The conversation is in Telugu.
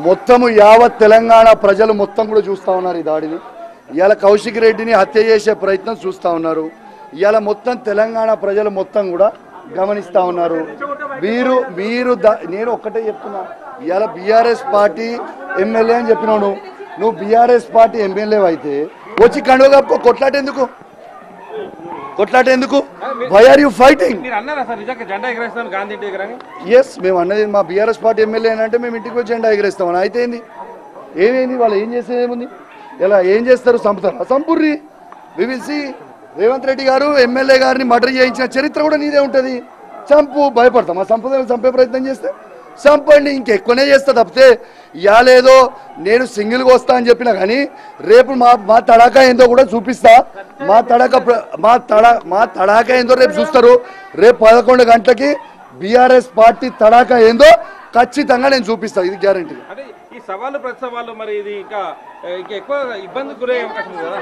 మొత్తము యావత్ తెలంగాణ ప్రజలు మొత్తం కూడా చూస్తూ ఉన్నారు ఈ దాడిని. ఇవాళ కౌశిక్ రెడ్డిని హత్య చేసే ప్రయత్నం చూస్తూ ఉన్నారు. ఇవాళ మొత్తం తెలంగాణ ప్రజలు మొత్తం కూడా గమనిస్తూ ఉన్నారు. మీరు నేను ఒక్కటే చెప్తున్నా, ఇవాళ బీఆర్ఎస్ పార్టీ ఎమ్మెల్యే అని చెప్పినావు. నువ్వు బీఆర్ఎస్ పార్టీ ఎమ్మెల్యే అయితే వచ్చి కండుగా కొట్లాటేందుకు? Why are you fighting? Yes, మేము అన్నది మా బీఆర్ఎస్ పార్టీ ఎమ్మెల్యే అంటే మేము ఇంటికి వచ్చి జెండా ఎగరేస్తామని. అయితే ఏంది, ఏమైంది, వాళ్ళు ఏం చేసేది ఏముంది? ఇలా ఏం చేస్తారు? చంపుతారు, సంపుర్రి. We will see. Revanth Reddy garu MLA గారిని మర్డర్ చేయించిన చరిత్ర కూడా నీదే ఉంటుంది. చంపు, భయపడతాం. ఆ సంపదను చంపే ప్రయత్నం చేస్తే చంపండి, ఇంకెక్కువనే చేస్తా తప్పితే ఇవాళేదో నేను సింగిల్గా వస్తా అని చెప్పినా కానీ రేపు మా తడాకా ఏందో కూడా చూపిస్తా. మా తడాకా ఏందో రేపు చూస్తారు. రేపు 11 గంటలకి బీఆర్ఎస్ పార్టీ తడాకా ఏందో ఖచ్చితంగా నేను చూపిస్తాను, ఇది గ్యారంటీ. ఈ సవాళ్ళు ప్రతి సవాళ్ళు మరి ఇది ఇంకా ఎక్కువ ఇబ్బంది గురయ్యే అవకాశం ఉంది కదా.